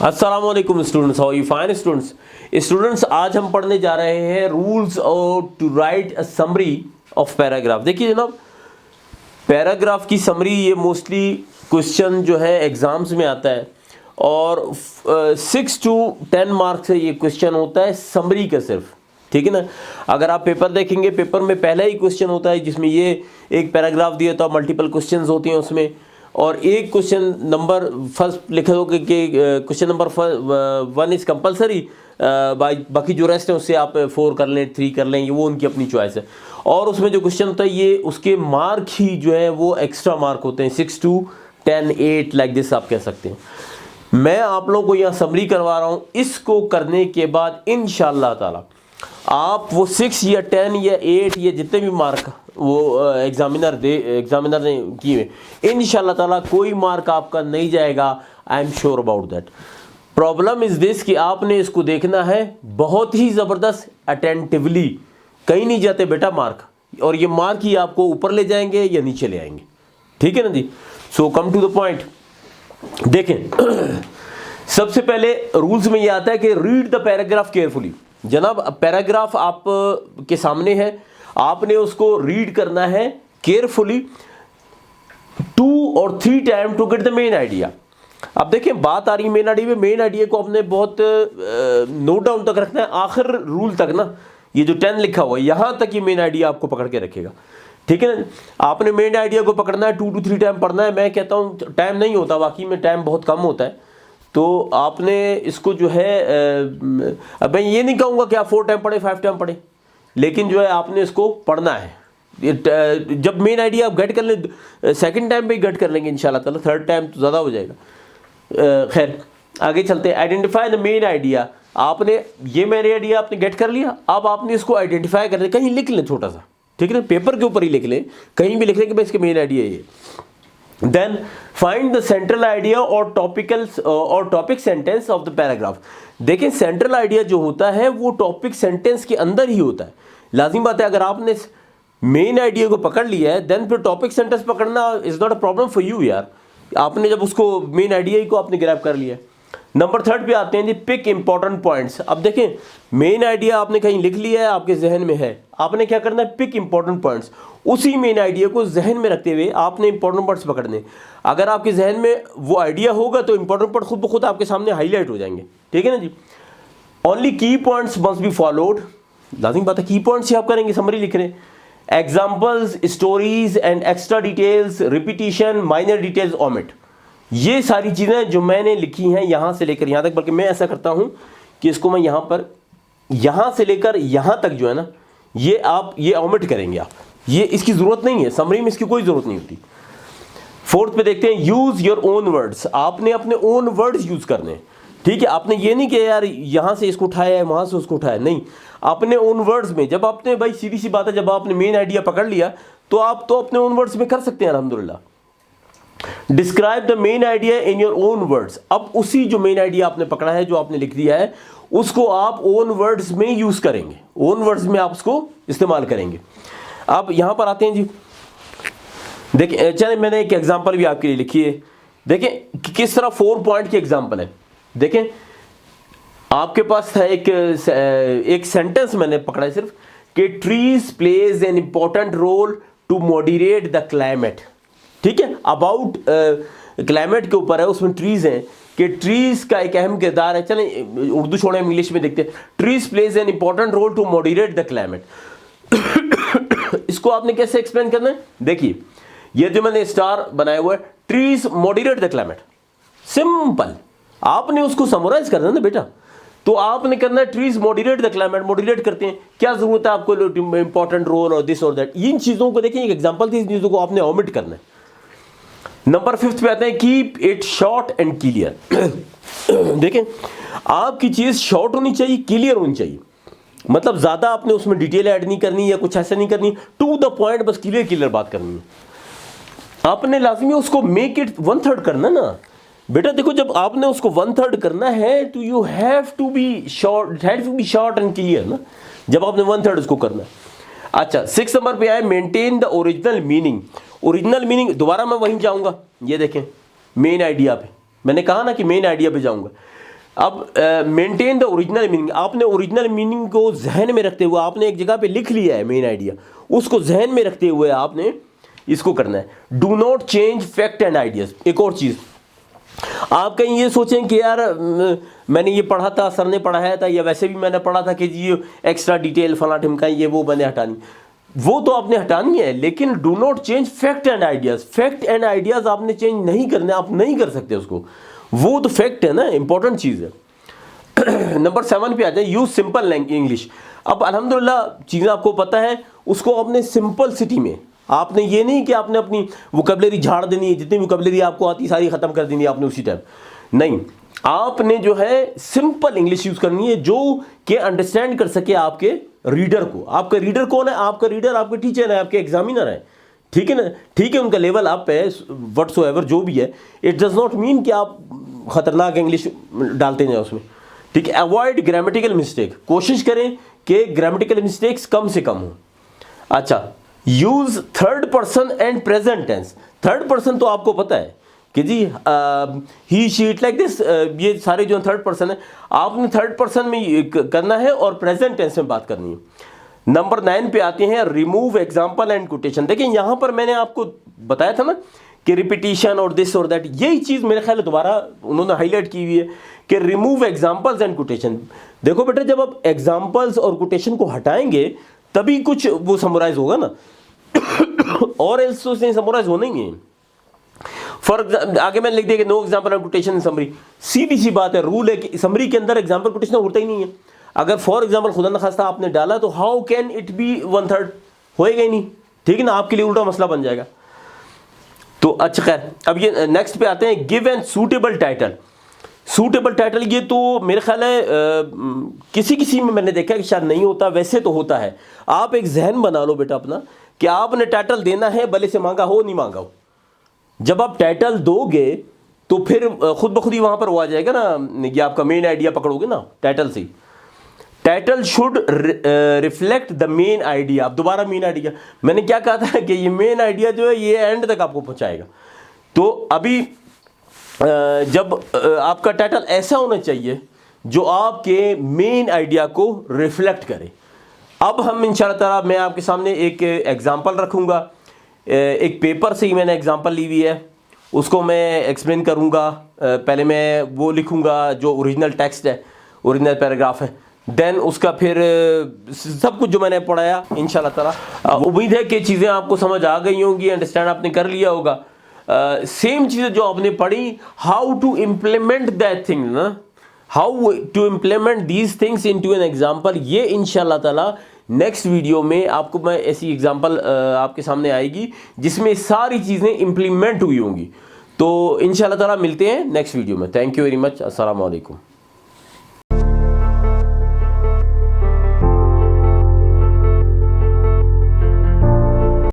अस्सलामुअलैकुम students, how you fine students. आज हम पढ़ने जा रहे हैं रूल्स और to write a summary of paragraph. देखिए जनाब, पैराग्राफ की समरी ये मोस्टली क्वेश्चन जो है एग्जाम्स में आता है और 6 to 10 मार्क्स से ये क्वेश्चन होता है समरी का सिर्फ, ठीक है ना। अगर आप पेपर देखेंगे, पेपर में पहला ही क्वेश्चन होता है जिसमें ये एक पैराग्राफ दिया था, मल्टीपल क्वेश्चंस होती हैं उसमें, और एक क्वेश्चन नंबर फर्स्ट लिखे हो कि क्वेश्चन नंबर 1 इज़ कंपलसरी, बाकी जो रेस्ट है उससे आप 4 कर लें, 3 कर लें, ये वो उनकी अपनी चॉइस है। और उसमें जो क्वेश्चन होता है ये उसके मार्क ही जो है वो एक्स्ट्रा मार्क होते हैं, 6 to 10, 8 लाइक दिस आप कह सकते हैं। मैं आप लोगों को यहाँ समरी करवा रहा हूँ। इसको करने के बाद इंशाअल्लाह ताला आप वो 6 या 10 या 8 या जितने भी मार्क वो एग्जामिनर ने किए, इंशाअल्लाह ताला कोई मार्क आपका नहीं जाएगा। I am sure about that. Problem is this कि आपने इसको देखना है बहुत ही ज़बरदस्त अटेंटिवली, कहीं नहीं जाते बेटा मार्क, और ये मार्क ही आपको ऊपर ले जाएंगे या नीचे ले आएंगे, ठीक है ना जी। So come to the point. देखें सबसे पहले रूल्स में ये आता है कि रीड द पैराग्राफ केयरफुली। जनाब पैराग्राफ आप के सामने है, आपने उसको रीड करना है carefully 2 or 3 time to get the main idea. अब देखें बात आ रही है मेन आइडिया में। मेन आइडिया को आपने बहुत नोट डाउन तक रखना है, आखिर रूल तक ना, ये जो 10 लिखा हुआ है यहाँ तक ये मेन आइडिया आपको पकड़ के रखेगा, ठीक है ना। आपने मेन आइडिया को पकड़ना है, 2 to 3 टाइम पढ़ना है। मैं कहता हूँ टाइम नहीं होता, वाकई में टाइम बहुत कम होता है, तो आपने इसको जो है अब मैं ये नहीं कहूँगा कि आप 4 टाइम पढ़े, 5 टाइम पढ़े, लेकिन जो है आपने इसको पढ़ना है। जब मेन आइडिया आप गेट कर लें, सेकंड टाइम पे गेट कर लेंगे इंशाल्लाह ताला, थर्ड टाइम तो ज़्यादा हो जाएगा। खैर आगे चलते हैं। Identify the main idea. आपने ये मेन आइडिया आपने गेट कर लिया, अब आपने इसको आइडेंटिफाई कर लिया, कहीं लिख लें छोटा सा, ठीक है ना, पेपर के ऊपर ही लिख लें, कहीं भी लिख लें कि भाई इसके मेन आइडिया ये। Then find the central idea और topic sentence of the paragraph. देखें सेंट्रल आइडिया जो होता है वो टॉपिक सेंटेंस के अंदर ही होता है। लाजिम बात है, अगर आपने मेन आइडिया को पकड़ लिया है देन फिर टॉपिक सेंटेंस पकड़ना is not a problem for you यार। आपने जब उसको मेन आइडिया ही को आपने ग्रैब कर लिया। नंबर 3 पे आते हैं जी, पिक इंपॉर्टेंट पॉइंट्स। अब देखें मेन आइडिया आपने कहीं लिख लिया है, आपके जहन में है, आपने क्या करना है, पिक इंपॉर्टेंट पॉइंट्स। उसी मेन आइडिया को जहन में रखते हुए आपने इंपॉर्टेंट पॉइंट्स पकड़ने। अगर आपके जहन में वो आइडिया होगा तो इंपॉर्टेंट पॉइंट खुद ब खुद आपके सामने हाईलाइट हो जाएंगे, ठीक है ना जी। ओनली की पॉइंट्स मस्ट बी फॉलोड। लाजिम बात है, की पॉइंट्स ही आप करेंगे, समरी लिख रहे हैं। Examples, stories and extra details, repetition, minor details omit. ये सारी चीज़ें जो मैंने लिखी हैं यहाँ से लेकर यहाँ तक, बल्कि मैं ऐसा करता हूँ कि इसको मैं यहाँ से लेकर यहाँ तक जो है ना, ये आप ये ओमिट करेंगे आप, ये इसकी ज़रूरत नहीं है, समरी में इसकी कोई ज़रूरत नहीं होती। 4th पे देखते हैं, यूज़ योर ओन वर्ड्स। आपने अपने ओन वर्ड्स यूज़ करने हैं, ठीक है। आपने ये नहीं कि यार यहाँ से इसको उठाया है, वहाँ से उसको उठाया, नहीं, अपने ओन वर्ड्स में। जब आपने, भाई सीधी सी बात है, जब आपने मेन आइडिया पकड़ लिया तो आप तो अपने ओन वर्ड्स में कर सकते हैं अल्हम्दुलिल्लाह। Describe the main idea in your own words. अब उसी जो मेन आइडिया आपने पकड़ा है, जो आपने लिख दिया है, उसको आप ओन वर्ड्स में यूज़ करेंगे, ओन वर्ड्स में आप उसको इस्तेमाल करेंगे। अब यहाँ पर आते हैं जी, देखिए चलिए मैंने एक एग्जांपल भी आपके लिए लिखी है। देखें किस तरह 4 पॉइंट की एग्जांपल है। देखें आपके पास था एक सेंटेंस मैंने पकड़ा है सिर्फ, कि trees plays an important role to moderate the climate, ठीक है। अबाउट क्लाइमेट के ऊपर है, उसमें ट्रीज हैं कि ट्रीज का एक अहम किरदार है। चलें उर्दू छोड़े, इंग्लिश में देखते हैं। Trees plays an important role to moderate the climate. इसको आपने कैसे एक्सप्लेन करना है, देखिए ये जो मैंने स्टार बनाया हुआ है, trees moderate the climate, simple. आपने उसको समराइज करना है ना बेटा, तो आपने करना है trees moderate the climate. Moderate करते हैं, क्या जरूरत है आपको इंपॉर्टेंट रोल और दिस और दैट, इन चीजों को देखें, एक एग्जांपल थी, इन चीजों को आपने ओमिट करना है। नंबर 5 पे आते हैं, keep it short and clear. देखें आपकी चीज शॉर्ट होनी चाहिए, क्लियर होनी चाहिए, मतलब ज्यादा आपने उसमें डिटेल ऐड नहीं करनी या कुछ ऐसा नहीं करनी, टू द पॉइंट, बस क्लियर बात करनी है। आपने लाजमी उसको मेक इट 1/3 करना ना बेटा। देखो जब आपने उसको 1/3 करना है तो you have to be short and clear ना, जब आपने 1/3 उसको करना है। अच्छा 6 नंबर पे आए, maintain the original meaning. Original meaning, दोबारा मैं वहीं जाऊंगा, ये देखें मेन आइडिया पे, मैंने कहा ना कि मेन आइडिया पे जाऊंगा। अब मेंटेन द ओरिजिनल मीनिंग, आपने ओरिजिनल मीनिंग को जहन में रखते हुए आपने एक जगह पे लिख लिया है मेन आइडिया, उसको जहन में रखते हुए आपने इसको करना है। Do not change fact and ideas. एक और चीज़, आप कहीं ये सोचें कि यार मैंने ये पढ़ा था, सर ने पढ़ाया था, या वैसे भी मैंने पढ़ा था कि जी एक्स्ट्रा डिटेल फला ढिमका ये वो मैंने हटानी, वो तो आपने हटानी है, लेकिन do not change fact and ideas. Fact and ideas आपने चेंज नहीं करने, आप नहीं कर सकते उसको, वो तो फैक्ट है ना, इंपॉर्टेंट चीज़ है। नंबर 7 पे आ जाए, यूज सिंपल इंग्लिश। अब अल्हम्दुलिल्लाह चीज़ें आपको पता है, उसको आपने सिंपल सिटी में, आपने ये नहीं कि आपने अपनी वोकैबुलरी झाड़ देनी है, जितनी वोकैबुलरी आपको आती सारी ख़त्म कर देनी है आपने उसी टाइम, नहीं, आपने जो है सिंपल इंग्लिश यूज़ करनी है जो कि अंडरस्टैंड कर सके आपके रीडर को। आपका रीडर कौन है? आपका रीडर आपके टीचर है, आपके एग्जामिनर है, ठीक है ना, ठीक है, उनका लेवल अप है व्हाटसोएवर जो भी है। इट डज नॉट मीन कि आप खतरनाक इंग्लिश डालते जाए उसमें, ठीक है। अवॉइड ग्रामेटिकल मिस्टेक, कोशिश करें कि ग्रामेटिकल मिस्टेक्स कम से कम हो। अच्छा, use third person and present tense. Third person तो आपको पता है कि जी he she it like this, ये सारे जो थर्ड पर्सन है आपने थर्ड पर्सन में करना है और प्रेजेंट टेंस में बात करनी है। नंबर 9 पे आते हैं, रिमूव एग्जाम्पल एंड कोटेशन। देखिए यहाँ पर मैंने आपको बताया था ना कि रिपीटिशन और दिस और दैट, यही चीज़ मेरे ख्याल है दोबारा उन्होंने हाईलाइट की हुई है कि रिमूव एग्जाम्पल्स एंड कोटेशन। देखो बेटा, जब आप एग्जाम्पल्स और कोटेशन को हटाएंगे तभी कुछ वो समराइज होगा ना, और एल्स तो उसने समराइज होना ही है। फॉर आगे मैंने लिख दिया कि no example and quotation summary. सीधी सी बात है, रूल है कि समरी के अंदर एग्जाम्पल कोटेशन होता ही नहीं है। अगर फॉर एग्जाम्पल खुदा न खास्ता आपने डाला तो हाउ कैन इट बी 1/3, होएगा ही नहीं, ठीक है ना, आपके लिए उल्टा मसला बन जाएगा। तो अच्छा खैर, अब ये नेक्स्ट पे आते हैं, give and suitable title. Suitable title ये तो मेरे ख्याल है किसी किसी में मैंने देखा कि शायद नहीं होता, वैसे तो होता है। आप एक जहन बना लो बेटा अपना कि आपने टाइटल देना है, भले से मांगा हो नहीं मांगा हो। जब आप टाइटल दोगे तो फिर खुद ब खुद ही वहां पर वो आ जाएगा ना, ये आपका मेन आइडिया पकड़ोगे ना टाइटल से। Title should reflect the main idea. अब दोबारा मेन आइडिया, मैंने क्या कहा था कि ये मेन आइडिया जो है ये एंड तक आपको पहुंचाएगा। तो अभी जब आपका टाइटल ऐसा होना चाहिए जो आपके मेन आइडिया को रिफ्लेक्ट करे। अब हम इंशाल्लाह ताला मैं आपके सामने एक एग्जांपल रखूंगा, एक पेपर से ही मैंने एग्जांपल ली हुई है, उसको मैं एक्सप्लेन करूंगा। पहले मैं वो लिखूंगा जो ओरिजिनल टेक्स्ट है, ओरिजिनल पैराग्राफ है, देन उसका फिर सब कुछ जो मैंने पढ़ाया इंशाल्लाह ताला। उम्मीद है कि चीज़ें आपको समझ आ गई होंगी, अंडरस्टैंड आपने कर लिया होगा। सेम चीज़ें जो आपने पढ़ी, how to implement that thing ना, how to implement these things into an example, ये इंशाल्लाह ताला नेक्स्ट वीडियो में आपको मैं ऐसी एग्जांपल आपके सामने आएगी जिसमें सारी चीज़ें इम्प्लीमेंट हुई होंगी। तो इंशाल्लाह ताला मिलते हैं नेक्स्ट वीडियो में। Thank you very much. अस्सलाम वालेकुम।